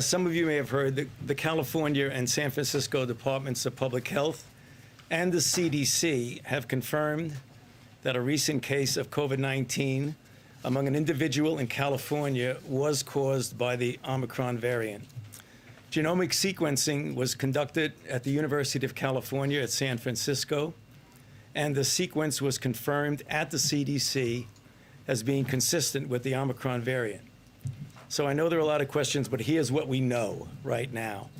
Some of you may have heard that the California and San Francisco Departments of Public Health and the CDC have confirmed that a recent case of COVID-19 among an individual in California was caused by the Omicron variant. Genomic sequencing was conducted at the University of California at San Francisco, and the sequence was confirmed at the CDC as being consistent with the Omicron variant. So I know there are a lot of questions, but here's what we know right now.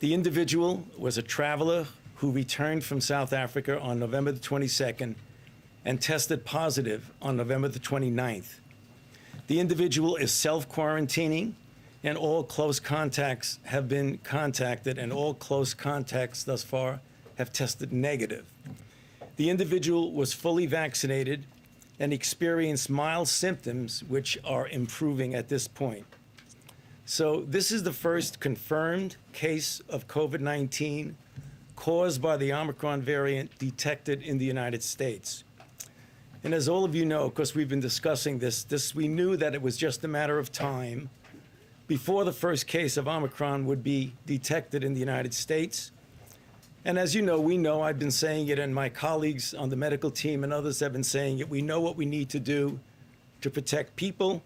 The individual was a traveler who returned from South Africa on November the 22nd and tested positive on November the 29th. The individual is self-quarantining, and all close contacts have been contacted, and all close contacts thus far have tested negative. The individual was fully vaccinated and experienced mild symptoms, which are improving at this point. So this is the first confirmed case of COVID-19 caused by the Omicron variant detected in the United States. And as all of you know, because we've been discussing this, we knew that it was just a matter of time before the first case of Omicron would be detected in the United States. And as you know, we know, I've been saying it, and my colleagues on the medical team and others have been saying it, we know what we need to do to protect people.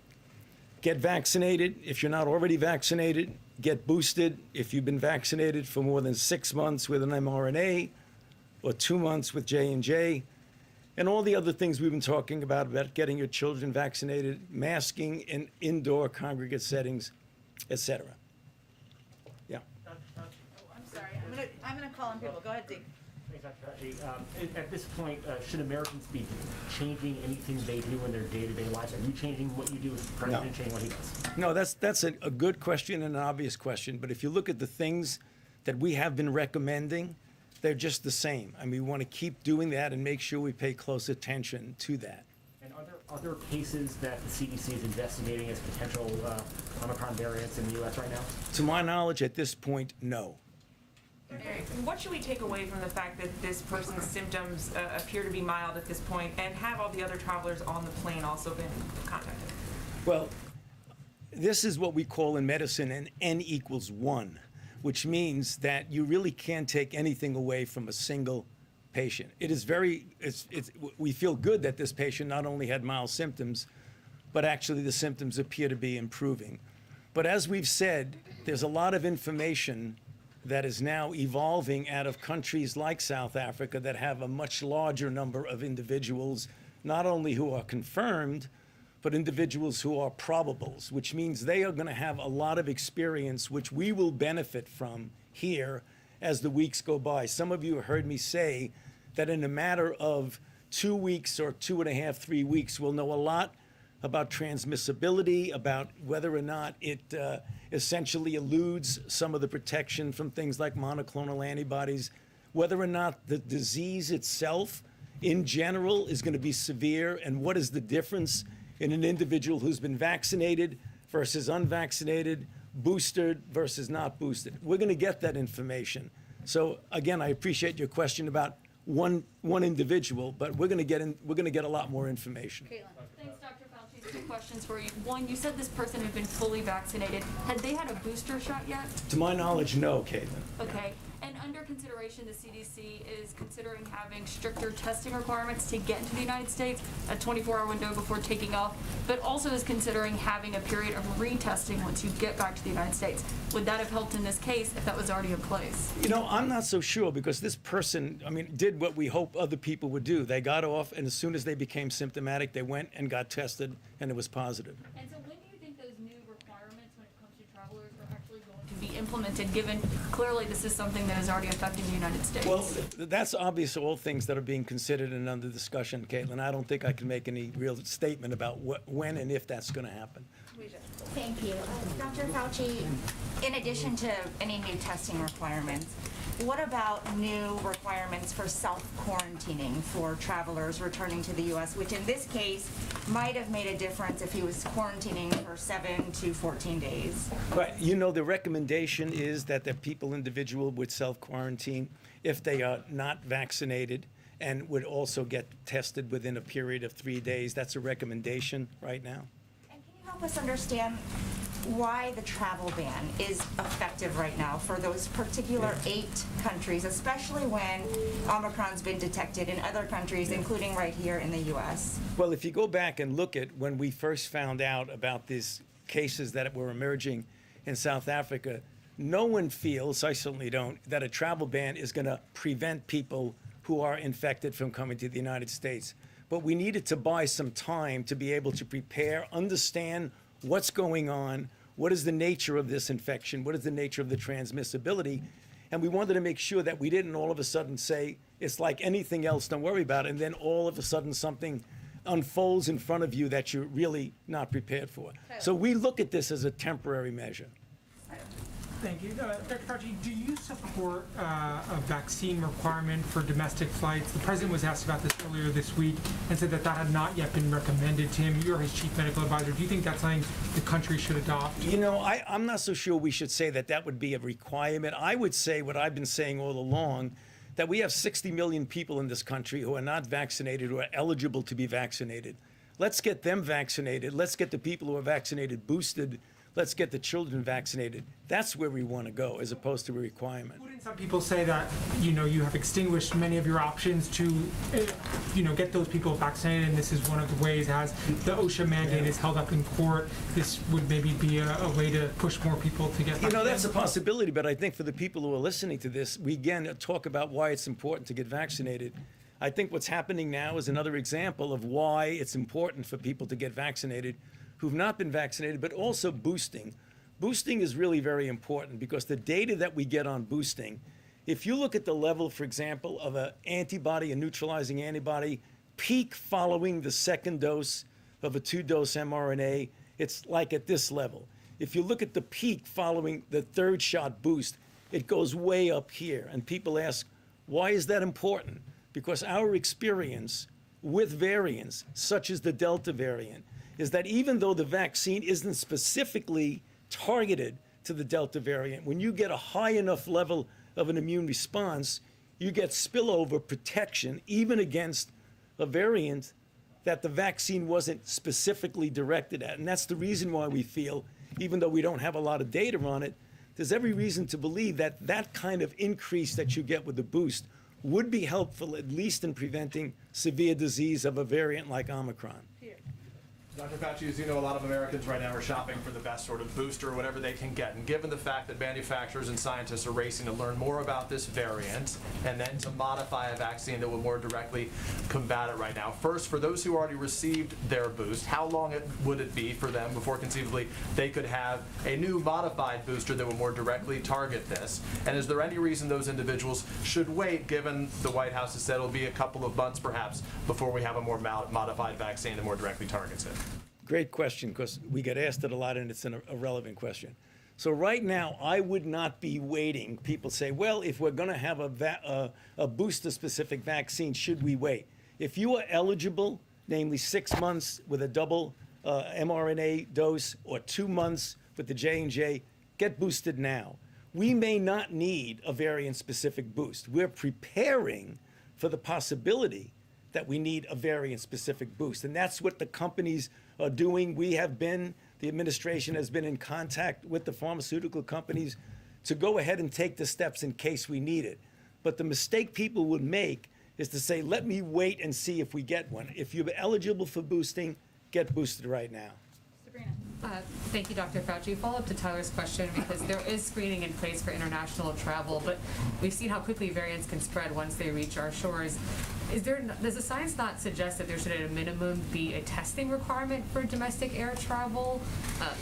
Get vaccinated if you're not already vaccinated. Get boosted if you've been vaccinated for more than 6 months with an mRNA or 2 months with J&J. And all the other things we've been talking about getting your children vaccinated, masking in indoor congregate settings, etc. Yeah. I'm going to call on people. Go ahead, Zeke. Thanks, Dr. Fauci. At this point, should Americans be changing anything they do in their day-to-day lives? Are you changing what you do? Is the president changing what he does? No, that's a good question and an obvious question. But if you look at the things that we have been recommending, they're just the same. I mean, we want to keep doing that and make sure we pay close attention to that. And are there other cases that the CDC is investigating as potential Omicron variants in the U.S. right now? To my knowledge, at this point, no. What should we take away from the fact that this person's symptoms appear to be mild at this point, and have all the other travelers on the plane also been contacted? Well, this is what we call in medicine an N=1, which means that you really can't take anything away from a single patient. It is we feel good that this patient not only had mild symptoms, but actually the symptoms appear to be improving. But as we've said, there's a lot of information that is now evolving out of countries like South Africa that have a much larger number of individuals, not only who are confirmed, but individuals who are probables, which means they are going to have a lot of experience, which we will benefit from here as the weeks go by. Some of you have heard me say that in a matter of 2 weeks or 2.5, 3 weeks, we'll know a lot about transmissibility, about whether or not it essentially eludes some of the protection from things like monoclonal antibodies, whether or not the disease itself in general is going to be severe, and what is the difference in an individual who's been vaccinated versus unvaccinated, boosted versus not boosted. We're going to get that information. So again, I appreciate your question about one individual, but we're going to get a lot more information. Caitlin. Thanks, Dr. Fauci. 2 questions for you. One, you said this person had been fully vaccinated. Had they had a booster shot yet? To my knowledge, no, Caitlin. Okay. And under consideration, the CDC is considering having stricter testing requirements to get into the United States, a 24-hour window before taking off, but also is considering having a period of retesting once you get back to the United States. Would that have helped in this case if that was already in place? You know, I'm not so sure, because this person, did what we hope other people would do. They got off, and as soon as they became symptomatic, they went and got tested, and it was positive. And so when do you think those new requirements when it comes to travelers are actually going to be implemented, given clearly this is something that is already affecting the United States? Well, that's obvious, all things that are being considered and under discussion, Caitlin. I don't think I can make any real statement about when and if that's going to happen. Thank you. Dr. Fauci, in addition to any new testing requirements, what about new requirements for self-quarantining for travelers returning to the U.S., which in this case might have made a difference if he was quarantining for 7 to 14 days? Right. You know, the recommendation is that the individual would self-quarantine if they are not vaccinated and would also get tested within a period of 3 days. That's a recommendation right now. And can you help us understand why the travel ban is effective right now for those particular 8 countries, especially when Omicron's been detected in other countries, including right here in the U.S. Well, if you go back and look at when we first found out about these cases that were emerging in South Africa, no one feels, I certainly don't, that a travel ban is going to prevent people who are infected from coming to the United States. But we needed to buy some time to be able to prepare, understand what's going on, what is the nature of this infection, what is the nature of the transmissibility, and we wanted to make sure that we didn't all of a sudden say, it's like anything else, don't worry about it, and then all of a sudden something unfolds in front of you that you're really not prepared for. So we look at this as a temporary measure. Thank you. Dr. Fauci, do you support a vaccine requirement for domestic flights? The president was asked about this earlier this week and said that that had not yet been recommended to him. You're his chief medical advisor. Do you think that's something the country should adopt? You know, I'm not so sure we should say that that would be a requirement. I would say what I've been saying all along, that we have 60 million people in this country who are not vaccinated, who are eligible to be vaccinated. Let's get them vaccinated. Let's get the people who are vaccinated boosted. Let's get the children vaccinated. That's where we want to go, as opposed to a requirement. Wouldn't some people say that, you have extinguished many of your options to, get those people vaccinated, and this is one of the ways, as the OSHA mandate is held up in court, this would maybe be a way to push more people to get vaccinated? That's a possibility, but I think for the people who are listening to this, we again talk about why it's important to get vaccinated. I think what's happening now is another example of why it's important for people to get vaccinated who've not been vaccinated, but also boosting. Boosting is really very important because the data that we get on boosting, if you look at the level, for example, of an antibody, a neutralizing antibody, peak following the second dose of a 2-dose mRNA, it's like at this level. If you look at the peak following the 3rd shot boost, it goes way up here. And people ask, why is that important? Because our experience with variants, such as the Delta variant, is that even though the vaccine isn't specifically targeted to the Delta variant, when you get a high enough level of an immune response, you get spillover protection even against a variant that the vaccine wasn't specifically directed at. And that's the reason why we feel, even though we don't have a lot of data on it, there's every reason to believe that that kind of increase that you get with the boost would be helpful, at least in preventing severe disease of a variant like Omicron. Dr. Fauci, as you know, a lot of Americans right now are shopping for the best sort of booster or whatever they can get. And given the fact that manufacturers and scientists are racing to learn more about this variant and then to modify a vaccine that will more directly combat it right now, first, for those who already received their boost, how long would it be for them before conceivably they could have a new modified booster that would more directly target this? And is there any reason those individuals should wait, given the White House has said it'll be a couple of months perhaps before we have a more modified vaccine that more directly targets it? Great question, because we get asked it a lot and it's a relevant question. So right now, I would not be waiting. People say, well, if we're going to have a booster-specific vaccine, should we wait? If you are eligible, namely 6 months with a double mRNA dose or 2 months with the J&J, get boosted now. We may not need a variant-specific boost. We're preparing for the possibility that we need a variant-specific boost. And that's what the companies are doing. The administration has been in contact with the pharmaceutical companies to go ahead and take the steps in case we need it. But the mistake people would make is to say, let me wait and see if we get one. If you're eligible for boosting, get boosted right now. Thank you, Dr. Fauci. Follow up to Tyler's question, because there is screening in place for international travel, but we've seen how quickly variants can spread once they reach our shores. Does the science not suggest that there should at a minimum be a testing requirement for domestic air travel?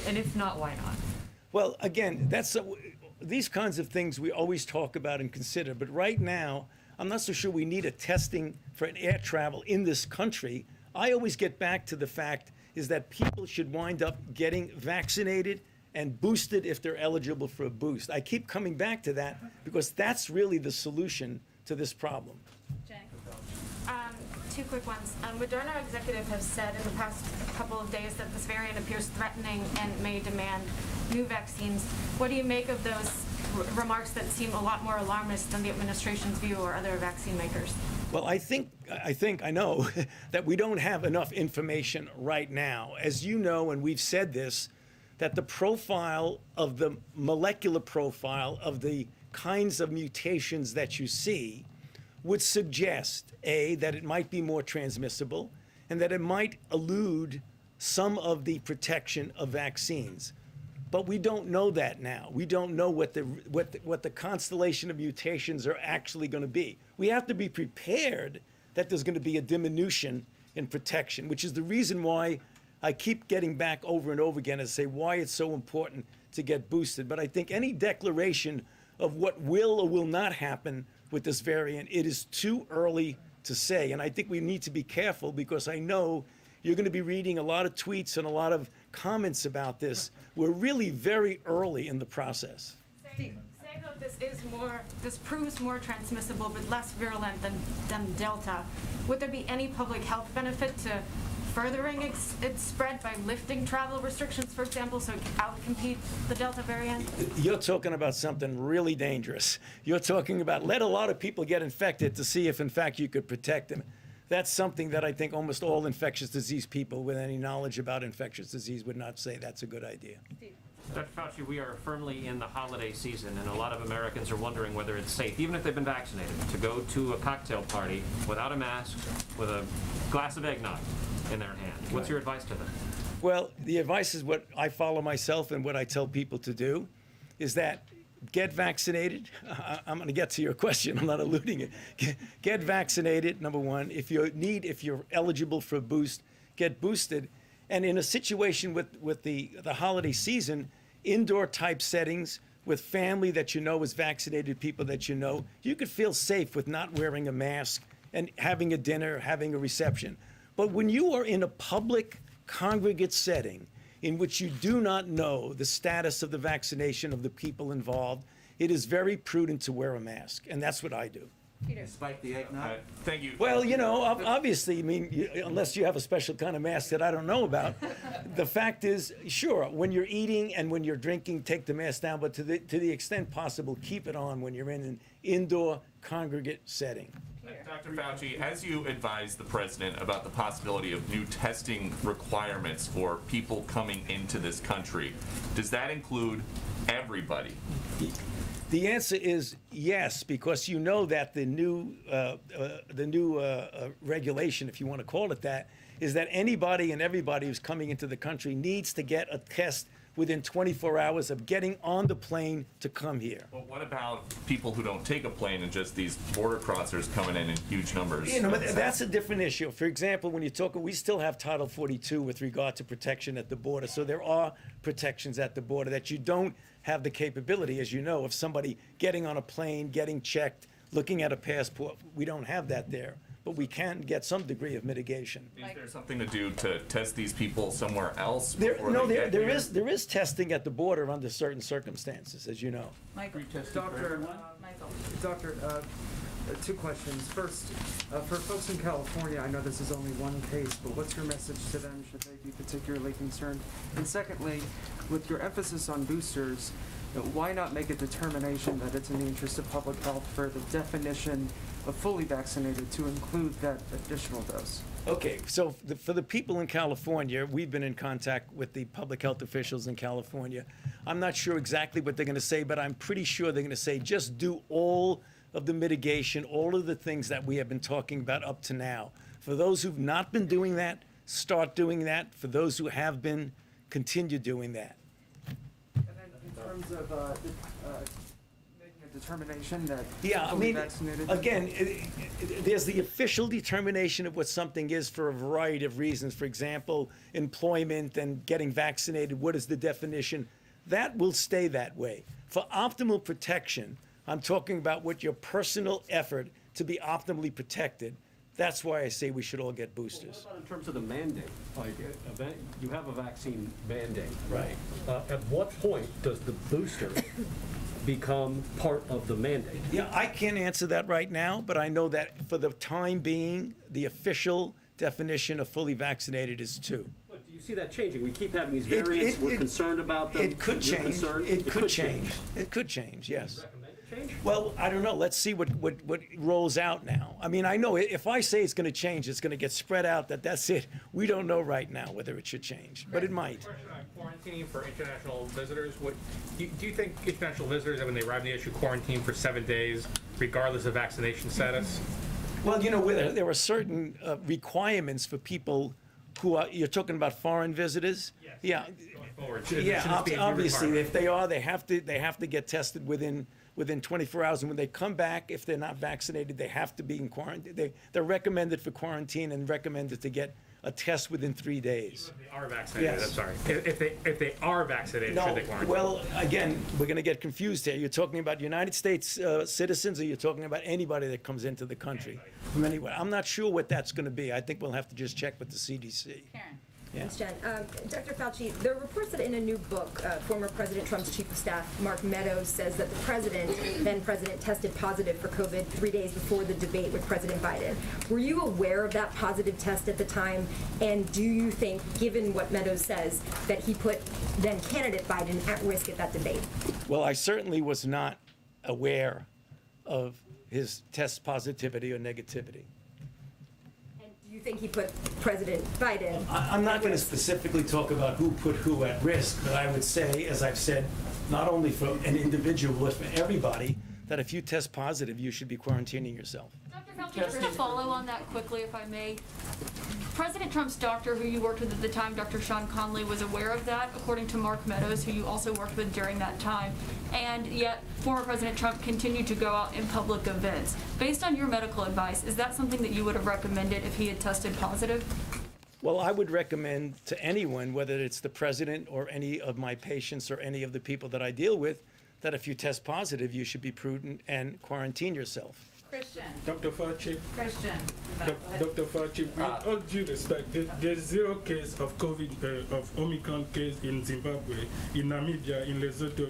And if not, why not? Well, again, these kinds of things we always talk about and consider, but right now, I'm not so sure we need a testing for an air travel in this country. I always get back to the fact is that people should wind up getting vaccinated and boosted if they're eligible for a boost. I keep coming back to that because that's really the solution to this problem. Two quick ones. Moderna executives have said in the past couple of days that this variant appears threatening and may demand new vaccines. What do you make of those remarks that seem a lot more alarmist than the administration's view or other vaccine makers? Well, I know that we don't have enough information right now. As you know, and we've said this, that the profile of the molecular profile of the kinds of mutations that you see would suggest, A, that it might be more transmissible, and that it might elude some of the protection of vaccines. But we don't know that now. We don't know what the constellation of mutations are actually going to be. We have to be prepared that there's going to be a diminution in protection, which is the reason why I keep getting back over and over again and say why it's so important to get boosted. But I think any declaration of what will or will not happen with this variant, it is too early to say. And I think we need to be careful, because I know you're going to be reading a lot of tweets and a lot of comments about this. We're really very early in the process. Say that this proves more transmissible but less virulent than Delta. Would there be any public health benefit to furthering its spread by lifting travel restrictions, for example, so it can outcompete the Delta variant? You're talking about something really dangerous. You're talking about let a lot of people get infected to see if, in fact, you could protect them. That's something that I think almost all infectious disease people with any knowledge about infectious disease would not say that's a good idea. Dr. Fauci, we are firmly in the holiday season, and a lot of Americans are wondering whether it's safe, even if they've been vaccinated, to go to a cocktail party without a mask, with a glass of eggnog in their hand. What's your advice to them? Well, the advice is what I follow myself and what I tell people to do, is that get vaccinated. I'm going to get to your question. I'm not eluding it. Get vaccinated, number one. If you're eligible for a boost, get boosted. And in a situation with the holiday season, indoor type settings with family that you know is vaccinated, people that you know, you could feel safe with not wearing a mask and having a dinner, having a reception. But when you are in a public congregate setting in which you do not know the status of the vaccination of the people involved, it is very prudent to wear a mask. And that's what I do. Despite the eggnog? Thank you. Well, you know, obviously, I mean, unless you have a special kind of mask that I don't know about, the fact is, sure, when you're eating and when you're drinking, take the mask down, but to the extent possible, keep it on when you're in an indoor congregate setting. Dr. Fauci, as you advised the president about the possibility of new testing requirements for people coming into this country, does that include everybody? The answer is yes, because you know that the new regulation, if you want to call it that, is that anybody and everybody who's coming into the country needs to get a test within 24 hours of getting on the plane to come here. But what about people who don't take a plane and just these border crossers coming in huge numbers? You know, that's a different issue. For example, when you're talking, we still have Title 42 with regard to protection at the border. So there are protections at the border that you don't have the capability, as you know, of somebody getting on a plane, getting checked, looking at a passport. We don't have that there, but we can get some degree of mitigation. Is there something to do to test these people somewhere else? There Here? is testing at the border under certain circumstances, as you know. Michael. Doctor, two questions. First, for folks in California, I know this is only one case, but what's your message to them should they be particularly concerned? And secondly, with your emphasis on boosters, why not make a determination that it's in the interest of public health for the definition of fully vaccinated to include that additional dose? Okay, so for the people in California, we've been in contact with the public health officials in California. I'm not sure exactly what they're going to say, but I'm pretty sure they're going to say just do all of the mitigation, all of the things that we have been talking about up to now. For those who've not been doing that, start doing that. For those who have been, continue doing that. And then in terms of making a determination that Yeah, I fully mean, vaccinated. again, there's the official determination of what something is for a variety of reasons. For example, employment and getting vaccinated, what is the definition? That will stay that way. For optimal protection, I'm talking about what your personal effort to be optimally protected. That's why I say we should all get boosters. What about in terms of the mandate? Like, you have a vaccine mandate. Right. At what point does the booster become part of the mandate? Yeah, I can't answer that right now, but I know that for the time being, the official definition of fully vaccinated is 2. But do you see that changing? We keep having these variants. We're concerned about them. It could You're change. concerned? It could change. It could change, yes. Recommend it change? Well, I don't know. Let's see what rolls out now. I mean, I know if I say it's going to change, it's going to get spread out. That's it. We don't know right now whether it should change, but it might. Question quarantining for international visitors, do you think international visitors, when they arrive in the issue, quarantine for 7 days, regardless of vaccination status? Well, there are certain requirements for people who are, you're talking about foreign visitors? Yeah. Going forward, should Yeah, this be a new obviously, requirement? if they are, they have to get tested within 24 hours. And when they come back, if they're not vaccinated, they have to be in quarantine. They're recommended for quarantine and recommended to get a test within 3 days. If they are vaccinated, Yes. I'm sorry. If they are vaccinated, should No, they quarantine? well, again, we're going to get confused here. You're talking about United States citizens, or you're talking about anybody that comes into the country from anywhere? I'm not sure what that's going to be. I think we'll have to just check with the CDC. Karen. Yeah. Thanks, Jen. Dr. Fauci, there are reports that in a new book, former President Trump's chief of staff, Mark Meadows, says that the then president, tested positive for COVID 3 days before the debate with President Biden. Were you aware of that positive test at the time? And do you think, given what Meadows says, that he put then candidate Biden at risk at that debate? Well, I certainly was not aware of his test positivity or negativity. And do you think he put President Biden? I'm not going to specifically talk about who put who at risk, but I would say, as I've said, not only for an individual, but for everybody, that if you test positive, you should be quarantining yourself. Dr. Fauci, just to follow on that quickly, if I may. President Trump's doctor, who you worked with at the time, Dr. Sean Conley, was aware of that, according to Mark Meadows, who you also worked with during that time. And yet, former President Trump continued to go out in public events. Based on your medical advice, is that something that you would have recommended if he had tested positive? Well, I would recommend to anyone, whether it's the president or any of my patients or any of the people that I deal with, that if you test positive, you should be prudent and quarantine yourself. Christian. Dr. Fauci, Christian. Dr. Fauci, with all due respect, there's 0 case of COVID, of Omicron case in Zimbabwe, in Namibia, in Lesotho,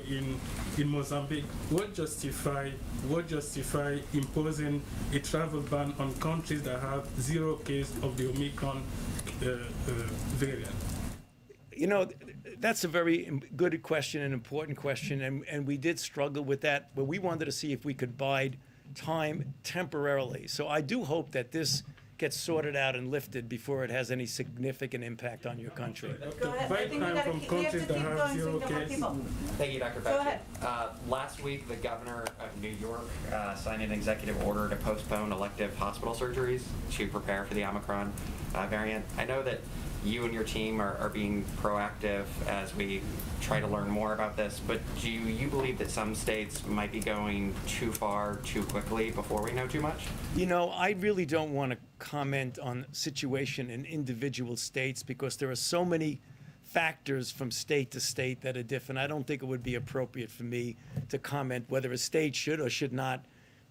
in Mozambique. What justify imposing a travel ban on countries that have 0 case of the Omicron variant? You know, that's a very good question, an important question, and we did struggle with that, but we wanted to see if we could bide time temporarily. So I do hope that this gets sorted out and lifted before it has any significant impact on your country. Go ahead. I think we have to keep going so we can get more people. Thank you, Dr. Go ahead. Last week, the governor of New York signed an executive order to postpone elective hospital surgeries to prepare for the Omicron variant. I know that you and your team are being proactive as we try to learn more about this, but do you believe that some states might be going too far too quickly before we know too much? You know, I really don't want to comment on the situation in individual states because there are so many factors from state to state that are different. I don't think it would be appropriate for me to comment whether a state should or should not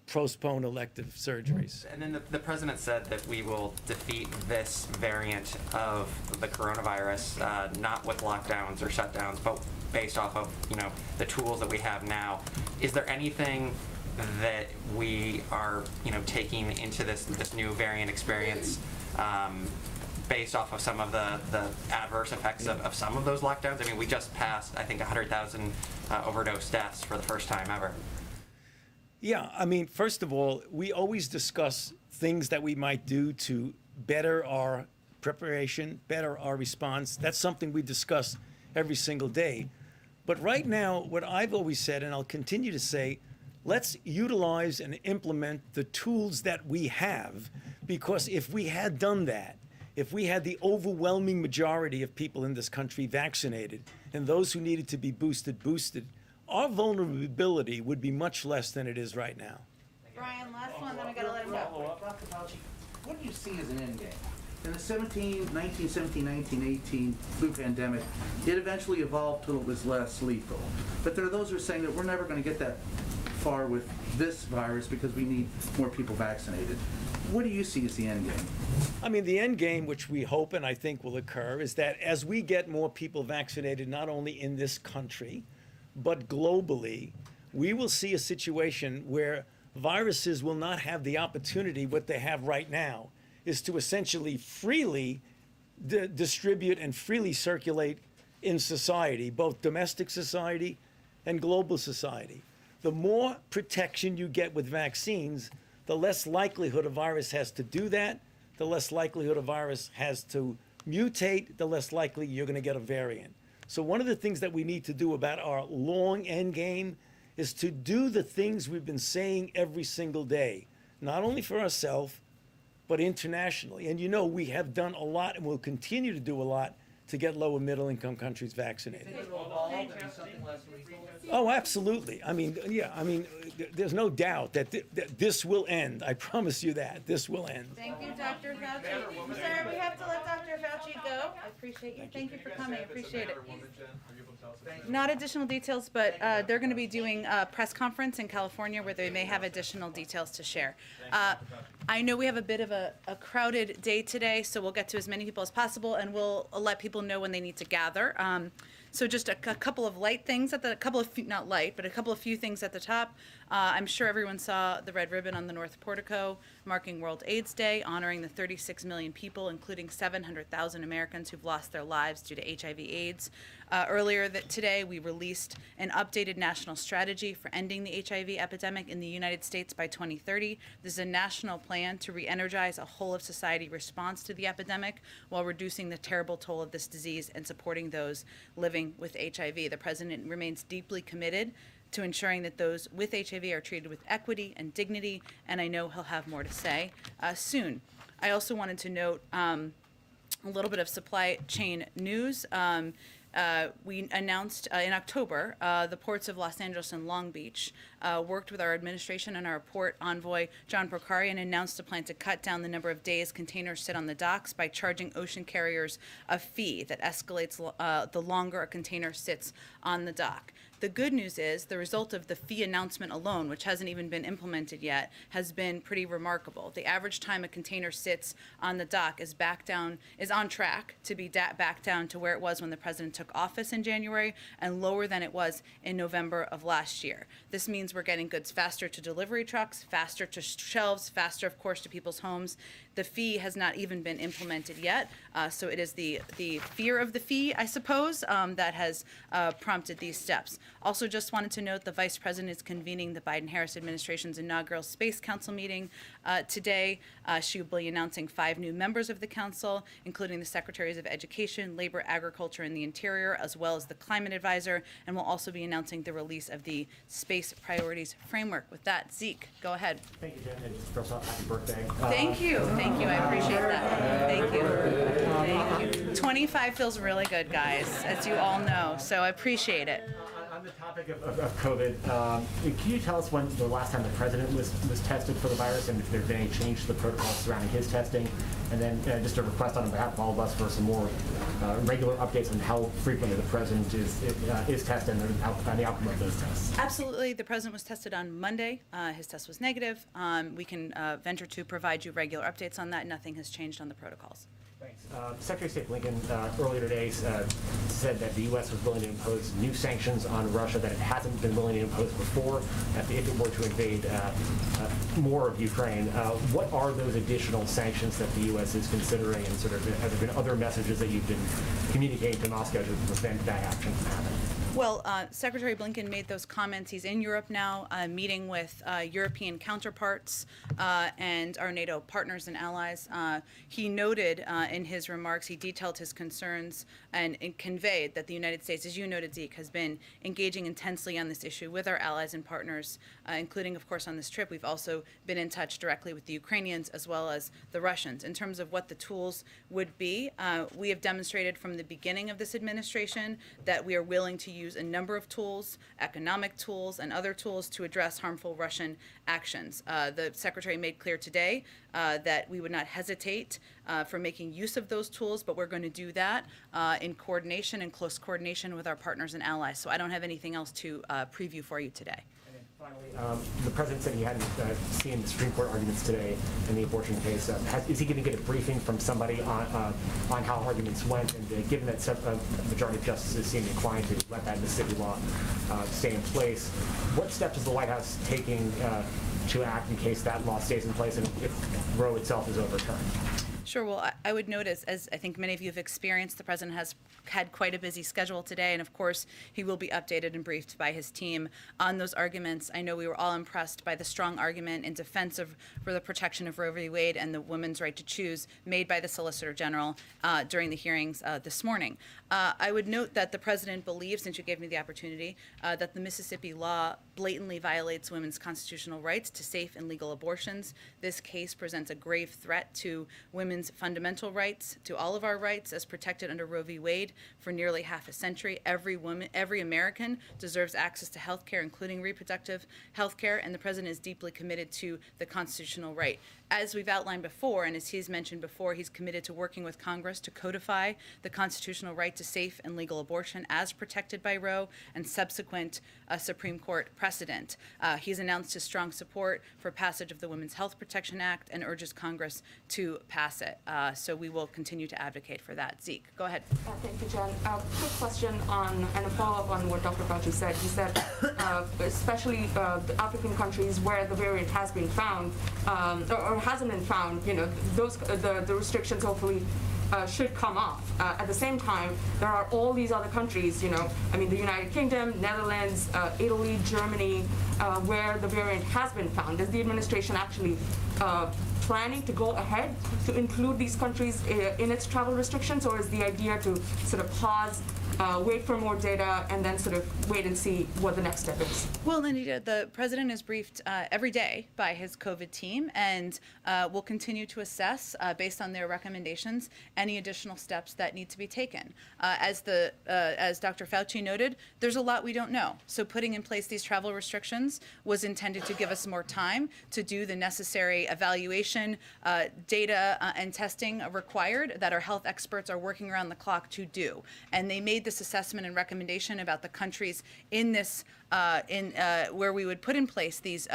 postpone elective surgeries. And then the president said that we will defeat this variant of the coronavirus, not with lockdowns or shutdowns, but based off of, the tools that we have now. Is there anything that we are, taking into this new variant experience based off of some of the adverse effects of some of those lockdowns? I mean, we just passed, I think, 100,000 overdose deaths for the first time ever. Yeah, I mean, first of all, we always discuss things that we might do to better our preparation, better our response. That's something we discuss every single day. But right now, what I've always said, and I'll continue to say, let's utilize and implement the tools that we have, because if we had done that, if we had the overwhelming majority of people in this country vaccinated, and those who needed to be boosted, our vulnerability would be much less than it is right now. Brian, last one, then I gotta let him go. Dr. Fauci, what do you see as an end game? In the 1918 flu pandemic, it eventually evolved till it was less lethal. But there are those who are saying that we're never going to get that far with this virus because we need more people vaccinated. What do you see as the end game? I mean, the end game, which we hope and I think will occur, is that as we get more people vaccinated, not only in this country, but globally, we will see a situation where viruses will not have the opportunity, what they have right now, is to essentially freely distribute and freely circulate in society, both domestic society and global society. The more protection you get with vaccines, the less likelihood a virus has to do that, the less likelihood a virus has to mutate, the less likely you're going to get a variant. So one of the things that we need to do about our long end game is to do the things we've been saying every single day, not only for ourselves, but internationally. And you know, we have done a lot and will continue to do a lot to get lower middle income countries vaccinated. Oh, absolutely. I mean, yeah, I mean, there's no doubt that this will end. I promise you that. This will end. Thank you, Dr. Fauci. Sir, we have to let Dr. Fauci go. I appreciate you. Thank you for coming. I appreciate it. Not additional details, but they're going to be doing a press conference in California where they may have additional details to share. I know we have a bit of a crowded day today, so we'll get to as many people as possible, and we'll let people know when they need to gather. So just a couple of light things at the, not light, but a couple of few things at the top. I'm sure everyone saw the red ribbon on the North Portico marking World AIDS Day, honoring the 36 million people, including 700,000 Americans who've lost their lives due to HIV/AIDS. Earlier today, we released an updated national strategy for ending the HIV epidemic in the United States by 2030. This is a national plan to re-energize a whole-of-society response to the epidemic while reducing the terrible toll of this disease and supporting those living with HIV. The president remains deeply committed to ensuring that those with HIV are treated with equity and dignity, and I know he'll have more to say soon. I also wanted to note a little bit of supply chain news. We announced in October the ports of Los Angeles and Long Beach worked with our administration and our port envoy, John Procari, and announced a plan to cut down the number of days containers sit on the docks by charging ocean carriers a fee that escalates the longer a container sits on the dock. The good news is the result of the fee announcement alone, which hasn't even been implemented yet, has been pretty remarkable. The average time a container sits on the dock is on track to be back down to where it was when the president took office in January, and lower than it was in November of last year. This means we're getting goods faster to delivery trucks, faster to shelves, faster, of course, to people's homes. The fee has not even been implemented yet, so it is the fear of the fee, I suppose, that has prompted these steps. Also, just wanted to note the Vice President is convening the Biden-Harris administration's inaugural Space Council meeting today. She will be announcing 5 new members of the council, including the Secretaries of Education, Labor, Agriculture, and the Interior, as well as the Climate Advisor, and will also be announcing the release of the Space Priorities Framework. With that, Zeke, go ahead. Thank you, Jen, and just first off, happy birthday. Thank you. Thank you. I appreciate that. Thank you. Thank you. 25 feels really good, guys, as you all know, so I appreciate it. On the topic of COVID, can you tell us when the last time the president was tested for the virus, and if there have been any change to the protocols surrounding his testing? And then just a request on behalf of all of us for some more regular updates on how frequently the president is tested and the outcome of those tests. Absolutely. The president was tested on Monday. His test was negative. We can venture to provide you regular updates on that. Nothing has changed on the protocols. Thanks. Secretary of State Blinken earlier today said that the U.S. was willing to impose new sanctions on Russia that it hasn't been willing to impose before if it were to invade more of Ukraine. What are those additional sanctions that the U.S. is considering, and sort of have there been other messages that you've been communicating to Moscow to prevent that action from happening? Well, Secretary Blinken made those comments. He's in Europe now, meeting with European counterparts and our NATO partners and allies. He noted in his remarks, he detailed his concerns and conveyed that the United States, as you noted, Zeke, has been engaging intensely on this issue with our allies and partners, including, of course, on this trip. We've also been in touch directly with the Ukrainians as well as the Russians. In terms of what the tools would be, we have demonstrated from the beginning of this administration that we are willing to use a number of tools, economic tools, and other tools to address harmful Russian actions. The Secretary made clear today that we would not hesitate for making use of those tools, but we're going to do that in coordination and close coordination with our partners and allies. So I don't have anything else to preview for you today. Finally, the president said he hadn't seen the Supreme Court arguments today in the abortion case. Is he going to get a briefing from somebody on how arguments went? And given that a majority of justices seem inclined to let that Mississippi law stay in place, what steps is the White House taking to act in case that law stays in place and if Roe itself is overturned? Sure. Well, I would notice, as I think many of you have experienced, the president has had quite a busy schedule today, and of course, he will be updated and briefed by his team on those arguments. I know we were all impressed by the strong argument in defense for the protection of Roe v. Wade and the women's right to choose made by the Solicitor General during the hearings this morning. I would note that the president believes, since you gave me the opportunity, that the Mississippi law blatantly violates women's constitutional rights to safe and legal abortions. This case presents a grave threat to women's fundamental rights, to all of our rights as protected under Roe v. Wade for nearly half a century. Every woman, every American deserves access to health care, including reproductive health care, and the president is deeply committed to the constitutional right. As we've outlined before, and as he's mentioned before, he's committed to working with Congress to codify the constitutional right to safe and legal abortion as protected by Roe and subsequent Supreme Court precedent. He's announced his strong support for passage of the Women's Health Protection Act and urges Congress to pass it. So we will continue to advocate for that. Zeke, go ahead. Thank you, Jen. Quick question on, and a follow-up on what Dr. Fauci said. He said, especially the African countries where the variant has been found, or hasn't been found, those the restrictions hopefully should come off. At the same time, there are all these other countries, the United Kingdom, Netherlands, Italy, Germany, where the variant has been found. Is the administration actually planning to go ahead to include these countries in its travel restrictions, or is the idea to sort of pause, wait for more data, and then sort of wait and see what the next step is? Well, Anita, the president is briefed every day by his COVID team, and will continue to assess, based on their recommendations, any additional steps that need to be taken. As Dr. Fauci noted, there's a lot we don't know. So putting in place these travel restrictions was intended to give us more time to do the necessary evaluation, data, and testing required that our health experts are working around the clock to do. And they made this assessment and recommendation about the countries in this, where we would put in place these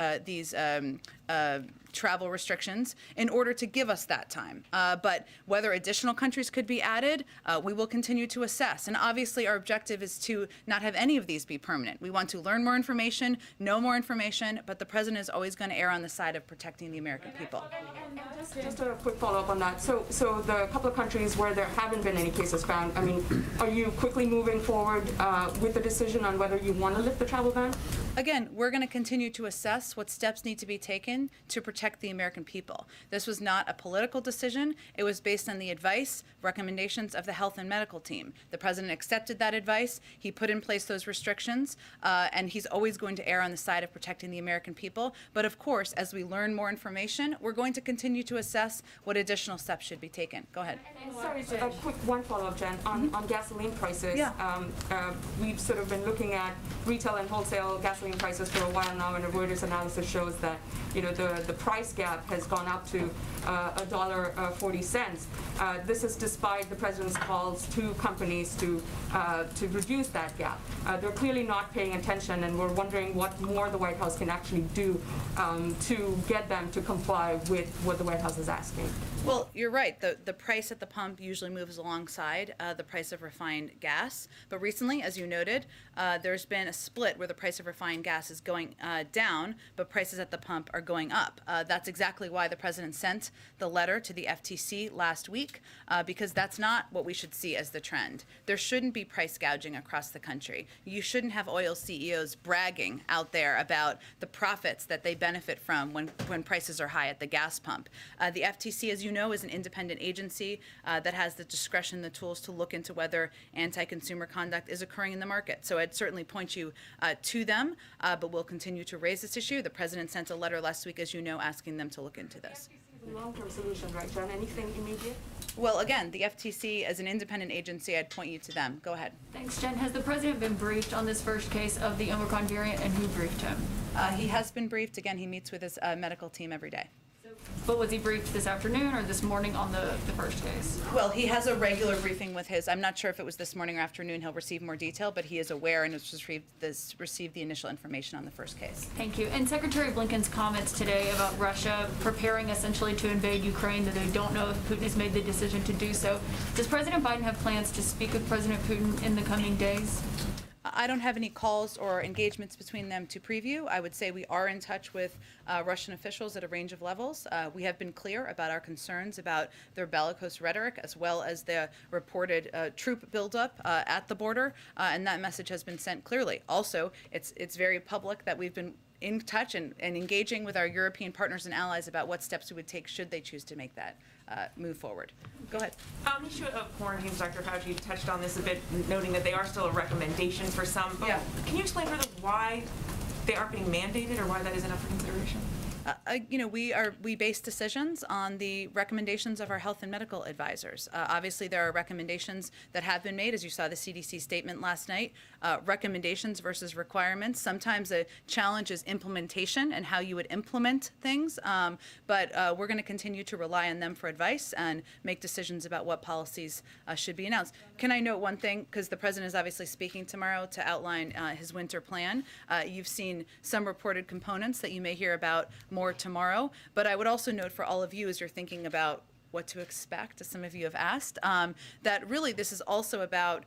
travel restrictions in order to give us that time. But whether additional countries could be added, we will continue to assess. And obviously our objective is to not have any of these be permanent. We want to learn more information, know more information, but the president is always going to err on the side of protecting the American people. And just a quick follow-up on that. So the couple of countries where there haven't been any cases found, are you quickly moving forward with the decision on whether you want to lift the travel ban? Again, we're going to continue to assess what steps need to be taken to protect the American people. This was not a political decision. It was based on the advice, recommendations of the health and medical team. The president accepted that advice. He put in place those restrictions, and he's always going to err on the side of protecting the American people. But of course, as we learn more information, we're going to continue to assess what additional steps should be taken. Go ahead. Sorry, a quick one follow-up, Jen, on gasoline prices. Yeah. We've sort of been looking at retail and wholesale gasoline prices for a while now, and a Reuters analysis shows that the price gap has gone up to $1.40. This is despite the president's calls to companies to reduce that gap. They're clearly not paying attention, and we're wondering what more the White House can actually do to get them to comply with what the White House is asking. Well, you're right. The price at the pump usually moves alongside the price of refined gas. But recently, as you noted, there's been a split where the price of refined gas is going down, but prices at the pump are going up. That's exactly why the president sent the letter to the FTC last week, because that's not what we should see as the trend. There shouldn't be price gouging across the country. You shouldn't have oil CEOs bragging out there about the profits that they benefit from when prices are high at the gas pump. The FTC, as you know, is an independent agency that has the discretion, the tools to look into whether anti-consumer conduct is occurring in the market. So I'd certainly point you to them, but we'll continue to raise this issue. The president sent a letter last week, as you know, asking them to look into this. Long-term solution, right, Jen? Anything immediate? Well, again, the FTC, as an independent agency, I'd point you to them. Go ahead. Thanks, Jen. Has the president been briefed on this first case of the Omicron variant, and who briefed him? He has been briefed. Again, he meets with his medical team every day. But was he briefed this afternoon or this morning on the first case? Well, he has a regular briefing with his, I'm not sure if it was this morning or afternoon, he'll receive more detail, but he is aware and has received the initial information on the first case. Thank you. And Secretary Blinken's comments today about Russia preparing essentially to invade Ukraine, that they don't know if Putin has made the decision to do so. Does President Biden have plans to speak with President Putin in the coming days? I don't have any calls or engagements between them to preview. I would say we are in touch with Russian officials at a range of levels. We have been clear about our concerns about their bellicose rhetoric, as well as the reported troop buildup at the border, and that message has been sent clearly. Also, it's very public that we've been in touch and engaging with our European partners and allies about what steps we would take should they choose to make that move forward. Go ahead. On the issue of quarantines, Dr. Fauci touched on this a bit, noting that they are still a recommendation for some. But can you explain further why they aren't being mandated or why that isn't up for consideration? We base decisions on the recommendations of our health and medical advisors. Obviously, there are recommendations that have been made, as you saw the CDC statement last night. Recommendations versus requirements. Sometimes a challenge is implementation and how you would implement things, but we're going to continue to rely on them for advice and make decisions about what policies should be announced. Can I note one thing? Because the president is obviously speaking tomorrow to outline his winter plan. You've seen some reported components that you may hear about more tomorrow, but I would also note for all of you as you're thinking about what to expect, as some of you have asked, that really this is also about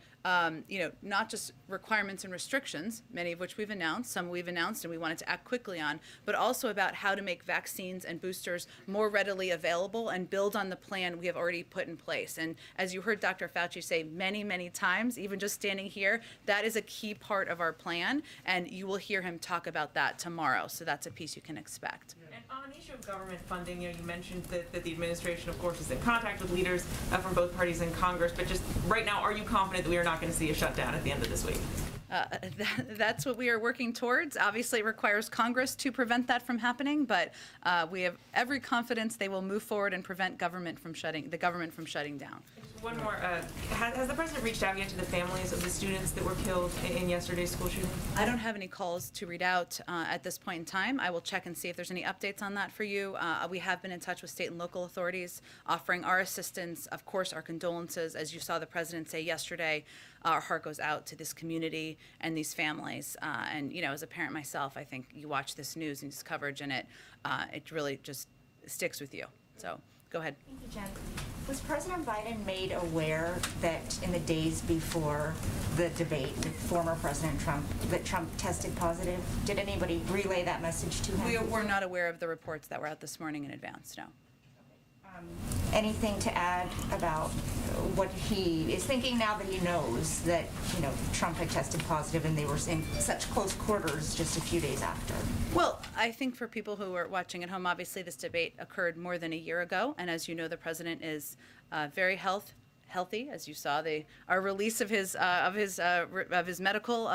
not just requirements and restrictions, many of which we've announced, some we've announced and we wanted to act quickly on, but also about how to make vaccines and boosters more readily available and build on the plan we have already put in place. And as you heard Dr. Fauci say many, many times, even just standing here, that is a key part of our plan, and you will hear him talk about that tomorrow. So that's a piece you can expect. And on the issue of government funding, you mentioned that the administration, of course, is in contact with leaders from both parties in Congress, but just right now, are you confident that we are not going to see a shutdown at the end of this week? That's what we are working towards. Obviously, it requires Congress to prevent that from happening, but we have every confidence they will move forward and prevent the government from shutting down. One more. Has the president reached out yet to the families of the students that were killed in yesterday's school shooting? I don't have any calls to read out at this point in time. I will check and see if there's any updates on that for you. We have been in touch with state and local authorities, offering our assistance, of course, our condolences. As you saw the president say yesterday, our heart goes out to this community and these families. And as a parent myself, I think you watch this news and this coverage, and it really just sticks with you. So go ahead. Thank you, Jen. Was President Biden made aware that in the days before the debate with former President Trump, that Trump tested positive? Did anybody relay that message to him? We were not aware of the reports that were out this morning in advance, no. Anything to add about what he is thinking now that he knows that, Trump had tested positive and they were in such close quarters just a few days after? Well, I think for people who are watching at home, obviously this debate occurred more than a year ago, and as you know, the president is very healthy, as you saw our release of his medical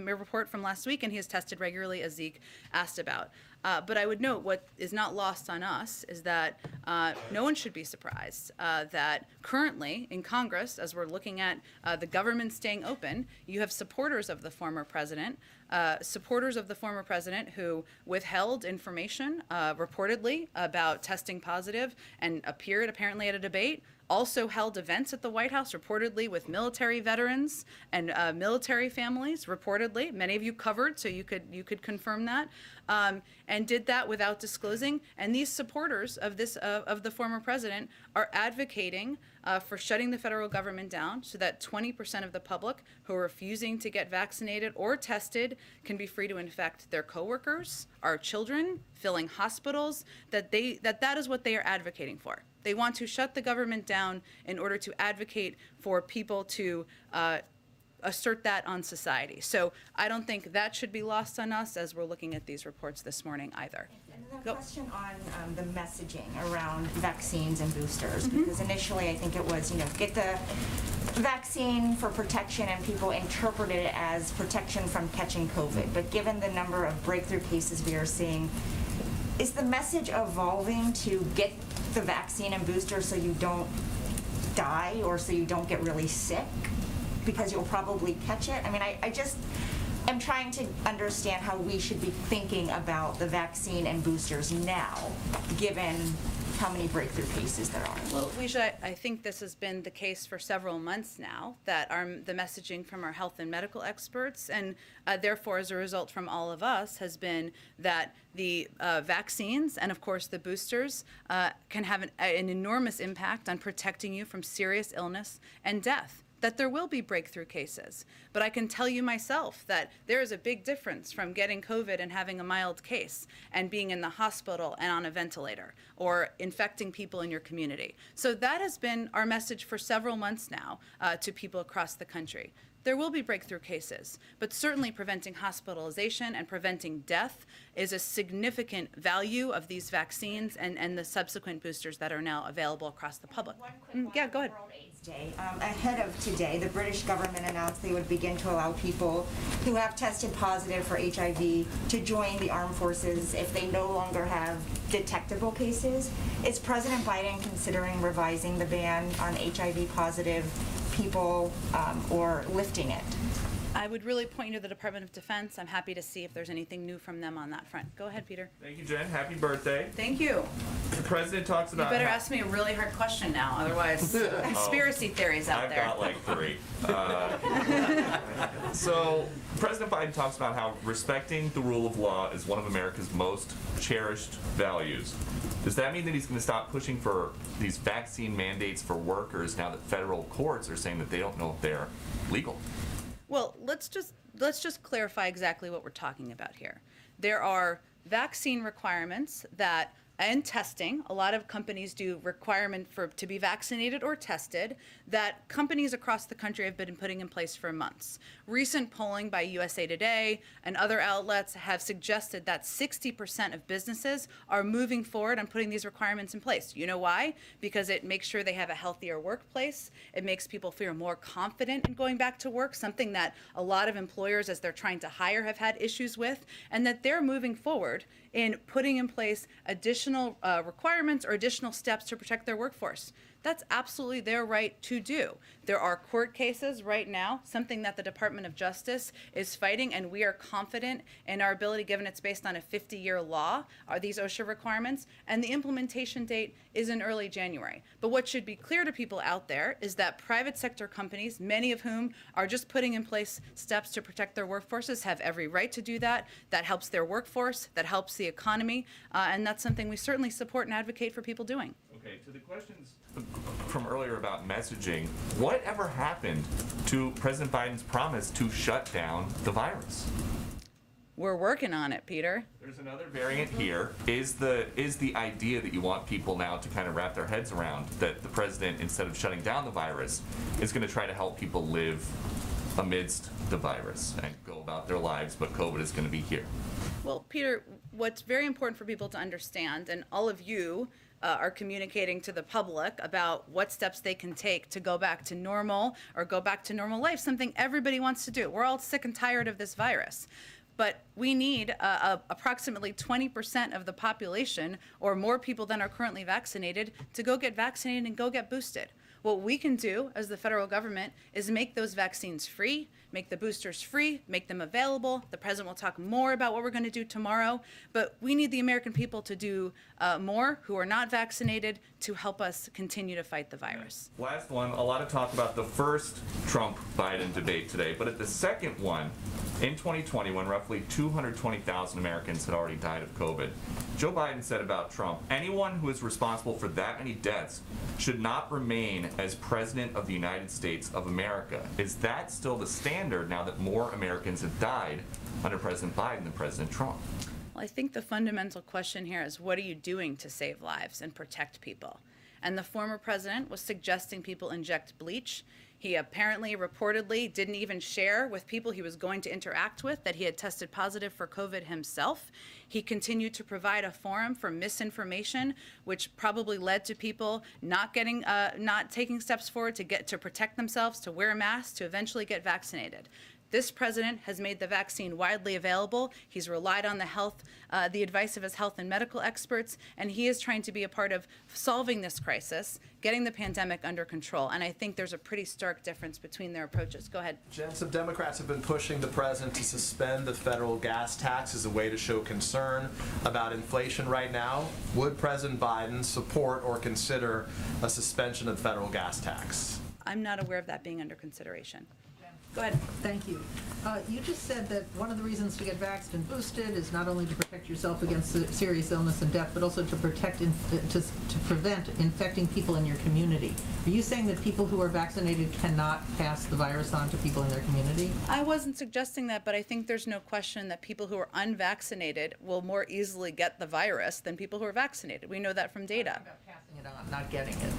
report from last week, and he has tested regularly, as Zeke asked about. But I would note what is not lost on us is that no one should be surprised that currently in Congress, as we're looking at the government staying open, you have supporters of the former president who withheld information reportedly about testing positive and appeared apparently at a debate, also held events at the White House, reportedly with military veterans and military families, reportedly. Many of you covered, so you could confirm that, and did that without disclosing. And these supporters of the former president are advocating for shutting the federal government down so that 20% of the public who are refusing to get vaccinated or tested can be free to infect their coworkers, our children, filling hospitals, that is what they are advocating for. They want to shut the government down in order to advocate for people to assert that on society. So I don't think that should be lost on us as we're looking at these reports this morning either. Another question on the messaging around vaccines and boosters, because initially I think it was, get the vaccine for protection, and people interpreted it as protection from catching COVID. But given the number of breakthrough cases we are seeing, is the message evolving to get the vaccine and booster so you don't die or so you don't get really sick because you'll probably catch it? I mean, I just am trying to understand how we should be thinking about the vaccine and boosters now, given how many breakthrough cases there are. Well, Leisha, I think this has been the case for several months now, that the messaging from our health and medical experts, and therefore as a result from all of us, has been that the vaccines and of course the boosters can have an enormous impact on protecting you from serious illness and death. that there will be breakthrough cases. But I can tell you myself that there is a big difference from getting COVID and having a mild case and being in the hospital and on a ventilator or infecting people in your community. So that has been our message for several months now to people across the country. There will be breakthrough cases, but certainly preventing hospitalization and preventing death is a significant value of these vaccines and the subsequent boosters that are now available across the public. Yeah, go ahead. World AIDS Day. Ahead of today, the British government announced they would begin to allow people who have tested positive for HIV to join the armed forces if they no longer have detectable cases. Is President Biden considering revising the ban on HIV positive people or lifting it? I would really point you to the Department of Defense. I'm happy to see if there's anything new from them on that front. Go ahead, Peter. Thank you, Jen. Happy birthday. Thank you. The president talks You about. better ask me a really hard question now, otherwise conspiracy theories out I've there. got like 3. So President Biden talks about how respecting the rule of law is one of America's most cherished values. Does that mean that he's going to stop pushing for these vaccine mandates for workers now that federal courts are saying that they don't know if they're legal? Well, let's just clarify exactly what we're talking about here. There are vaccine requirements that, and testing, a lot of companies do requirement to be vaccinated or tested, that companies across the country have been putting in place for months. Recent polling by USA Today and other outlets have suggested that 60% of businesses are moving forward on putting these requirements in place. You know why? Because it makes sure they have a healthier workplace. It makes people feel more confident in going back to work, something that a lot of employers, as they're trying to hire, have had issues with, and that they're moving forward in putting in place additional requirements or additional steps to protect their workforce. That's absolutely their right to do. There are court cases right now, something that the Department of Justice is fighting, and we are confident in our ability, given it's based on a 50-year law, are these OSHA requirements, and the implementation date is in early January. But what should be clear to people out there is that private sector companies, many of whom are just putting in place steps to protect their workforces, have every right to do that. That helps their workforce, that helps the economy, and that's something we certainly support and advocate for people doing. Okay, to the questions from earlier about messaging, whatever happened to President Biden's promise to shut down the virus? We're working on it, Peter. There's another variant here. Is the idea that you want people now to kind of wrap their heads around that the president, instead of shutting down the virus, is going to try to help people live amidst the virus and go about their lives, but COVID is going to be here? Well, Peter, what's very important for people to understand, and all of you are communicating to the public about what steps they can take to go back to normal or go back to normal life, something everybody wants to do. We're all sick and tired of this virus. But we need approximately 20% of the population, or more people than are currently vaccinated, to go get vaccinated and go get boosted. What we can do as the federal government is make those vaccines free, make the boosters free, make them available. The president will talk more about what we're going to do tomorrow, but we need the American people to do more who are not vaccinated to help us continue to fight the virus. Last one, a lot of talk about the first Trump-Biden debate today, but at the second one, in 2020, when roughly 220,000 Americans had already died of COVID, Joe Biden said about Trump, anyone who is responsible for that many deaths should not remain as president of the United States of America. Is that still the standard now that more Americans have died under President Biden than President Trump? Well, I think the fundamental question here is, what are you doing to save lives and protect people? And the former president was suggesting people inject bleach. He apparently, reportedly, didn't even share with people he was going to interact with that he had tested positive for COVID himself. He continued to provide a forum for misinformation, which probably led to people not taking steps forward to protect themselves, to wear masks, to eventually get vaccinated. This president has made the vaccine widely available. He's relied on the advice of his health and medical experts, and he is trying to be a part of solving this crisis, getting the pandemic under control. And I think there's a pretty stark difference between their approaches. Go ahead. Jen, some Democrats have been pushing the president to suspend the federal gas tax as a way to show concern about inflation right now. Would President Biden support or consider a suspension of the federal gas tax? I'm not aware of that being under consideration. Go ahead. Thank you. You just said that one of the reasons to get vaxxed and boosted is not only to protect yourself against serious illness and death, but also to prevent infecting people in your community. Are you saying that people who are vaccinated cannot pass the virus on to people in their community? I wasn't suggesting that, but I think there's no question that people who are unvaccinated will more easily get the virus than people who are vaccinated. We know that from data. About passing it on, not getting it.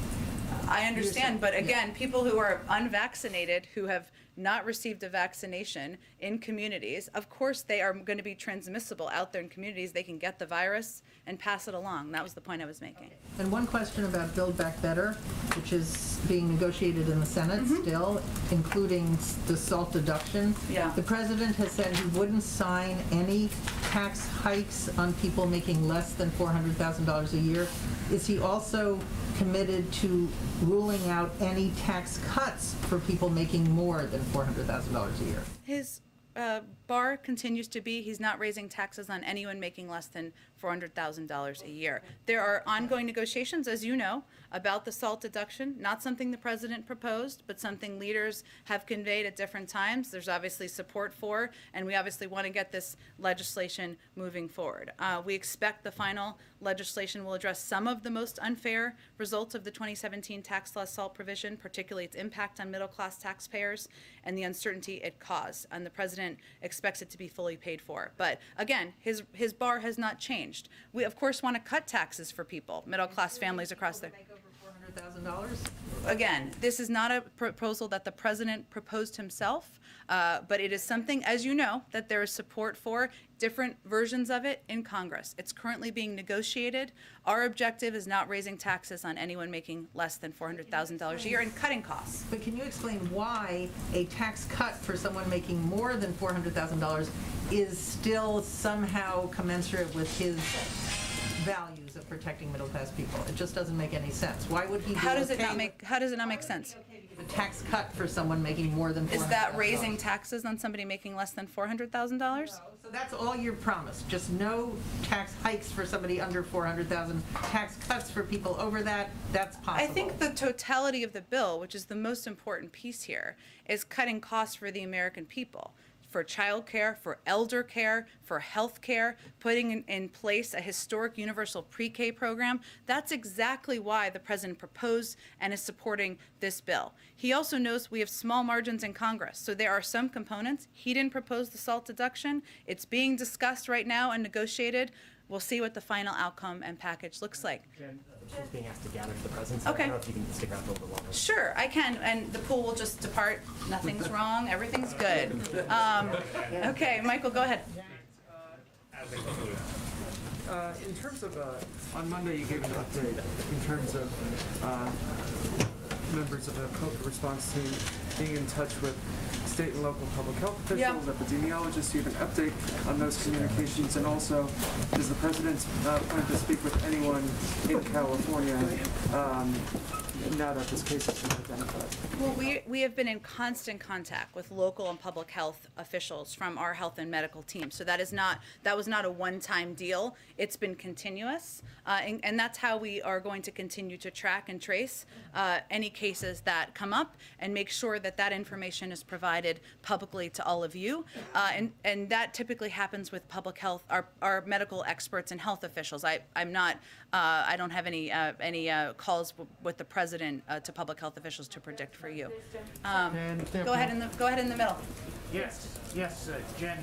I understand, but again, people who are unvaccinated, who have not received a vaccination in communities, of course they are going to be transmissible out there in communities. They can get the virus and pass it along. That was the point I was making. And one question about Build Back Better, which is being negotiated in the Senate still, including the SALT deduction. Yeah. The president has said he wouldn't sign any tax hikes on people making less than $400,000 a year. Is he also committed to ruling out any tax cuts for people making more than $400,000 a year? His bar continues to be he's not raising taxes on anyone making less than $400,000 a year. There are ongoing negotiations, as you know, about the SALT deduction, not something the president proposed, but something leaders have conveyed at different times. There's obviously support for, and we obviously want to get this legislation moving forward. We expect the final legislation will address some of the most unfair results of the 2017 tax law SALT provision, particularly its impact on middle-class taxpayers and the uncertainty it caused. And the president expects it to be fully paid for. But again, his bar has not changed. We, of course, want to cut taxes for people, middle-class families across the... $400,000? Again, this is not a proposal that the president proposed himself, but it is something, as you know, that there is support for different versions of it in Congress. It's currently being negotiated. Our objective is not raising taxes on anyone making less than $400,000 a year and cutting costs. But can you explain why a tax cut for someone making more than $400,000 is still somehow commensurate with his values of protecting middle-class people? It just doesn't make any sense. Why would he be How does it okay not make sense? with a tax cut for someone making more than $400,000? Is that raising taxes on somebody making less than $400,000? So that's all you're promised, just no tax hikes for somebody under $400,000, tax cuts for people over that, that's possible. I think the totality of the bill, which is the most important piece here, is cutting costs for the American people. For childcare, for elder care, for health care, putting in place a historic universal pre-K program. That's exactly why the president proposed and is supporting this bill. He also knows we have small margins in Congress, so there are some components. He didn't propose the SALT deduction. It's being discussed right now and negotiated. We'll see what the final outcome and package looks like. Jen, she's being asked to gather for the presidency. I Okay. don't know if you can stick around for a little bit longer. Sure, I can, and the pool will just depart. Nothing's wrong, everything's good. Okay, Michael, go ahead. In terms of, on Monday you gave an update in terms of members of the COVID response team being in touch with state and local public health officials, epidemiologists. Do you have an update on those communications? And also, does the president plan to speak with anyone in California now that this case has been identified? Well, we have been in constant contact with local and public health officials from our health and medical team. So that was not a one-time deal. It's been continuous, and that's how we are going to continue to track and trace any cases that come up and make sure that that information is provided publicly to all of you. And that typically happens with public health, our medical experts and health officials. I don't have any calls with the president to public health officials to predict for you. Go ahead in the middle. Yes, Jen.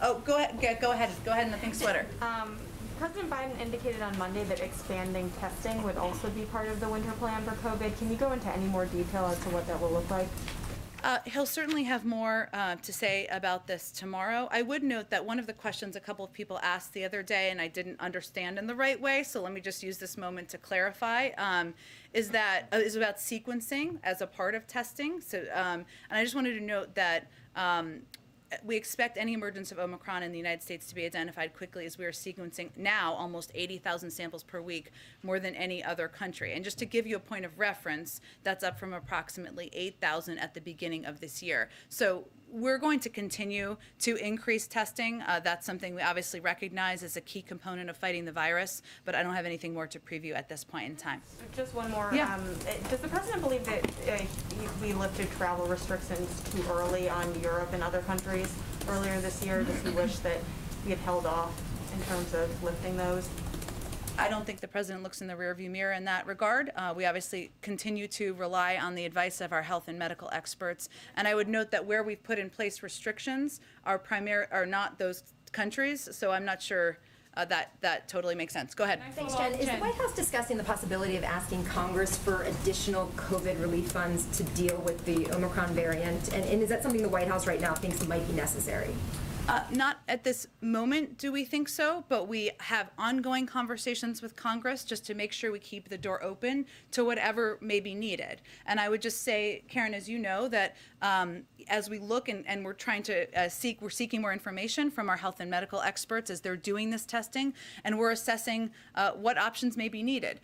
Go ahead in the pink sweater. President Biden indicated on Monday that expanding testing would also be part of the winter plan for COVID. Can you go into any more detail as to what that will look like? He'll certainly have more to say about this tomorrow. I would note that one of the questions a couple of people asked the other day, and I didn't understand in the right way, so let me just use this moment to clarify, is about sequencing as a part of testing. So, and I just wanted to note that we expect any emergence of Omicron in the United States to be identified quickly, as we are sequencing now almost 80,000 samples per week, more than any other country. And just to give you a point of reference, that's up from approximately 8,000 at the beginning of this year. So we're going to continue to increase testing. That's something we obviously recognize as a key component of fighting the virus, but I don't have anything more to preview at this point in time. Just one more. Yeah. Does the president believe that we lifted travel restrictions too early on Europe and other countries earlier this year? Does he wish that we had held off in terms of lifting those? I don't think the president looks in the rearview mirror in that regard. We obviously continue to rely on the advice of our health and medical experts. And I would note that where we've put in place restrictions are not those countries. So I'm not sure that totally makes sense. Go ahead. Thanks, Jen. Is the White House discussing the possibility of asking Congress for additional COVID relief funds to deal with the Omicron variant? And is that something the White House right now thinks might be necessary? Not at this moment do we think so, but we have ongoing conversations with Congress just to make sure we keep the door open to whatever may be needed. And I would just say, Karen, as you know, that as we look and we're trying to we're seeking more information from our health and medical experts as they're doing this testing, and we're assessing what options may be needed.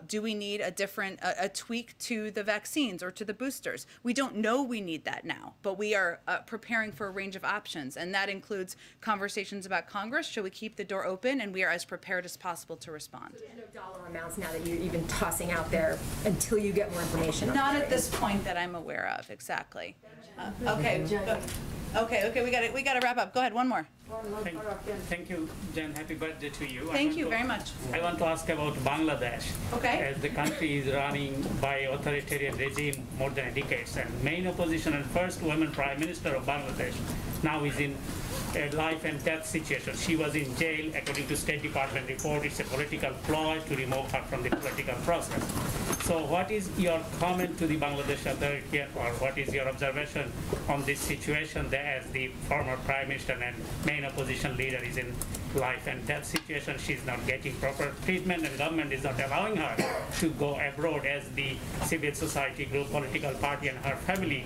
Do we need a tweak to the vaccines or to the boosters? We don't know we need that now, but we are preparing for a range of options, and that includes conversations about Congress. Should we keep the door open? And we are as prepared as possible to respond. So there's no dollar amounts now that you're even tossing out there until you get more information? Not at this point that I'm aware of, exactly. Okay, we got to wrap up. Go ahead, one more. Thank you, Jen. Happy birthday to you. Thank you very much. I want to ask about Bangladesh. Okay. As the country is running by authoritarian regime more than a decade, and main opposition and first woman prime minister of Bangladesh now is in a life and death situation. She was in jail, according to State Department report. It's a political ploy to remove her from the political process. So what is your comment to the Bangladesh authority, or what is your observation on this situation that as the former prime minister and main opposition leader is in life and death situation? She's not getting proper treatment and government is not allowing her to go abroad as the civil society group, political party and her family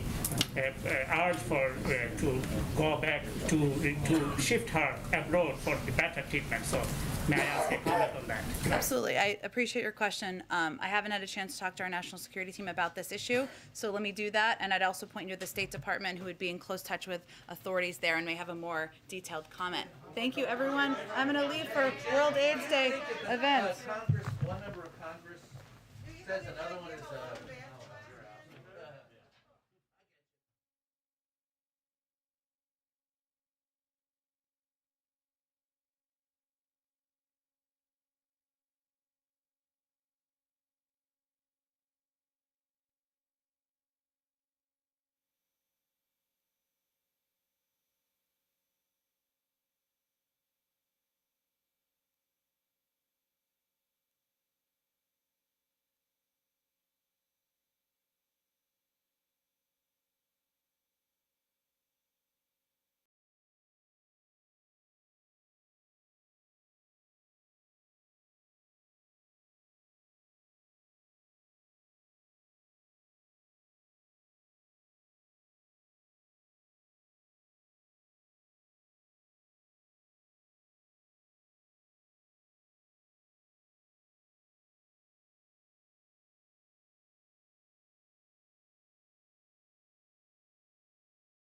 urge for to go back to shift her abroad for the better treatment. So may I ask a comment on that? Absolutely. I appreciate your question. I haven't had a chance to talk to our national security team about this issue, so let me do that. And I'd also point you to the State Department, who would be in close touch with authorities there and may have a more detailed comment. Thank you, everyone. I'm going to leave for World AIDS Day events. One member of Congress says another one is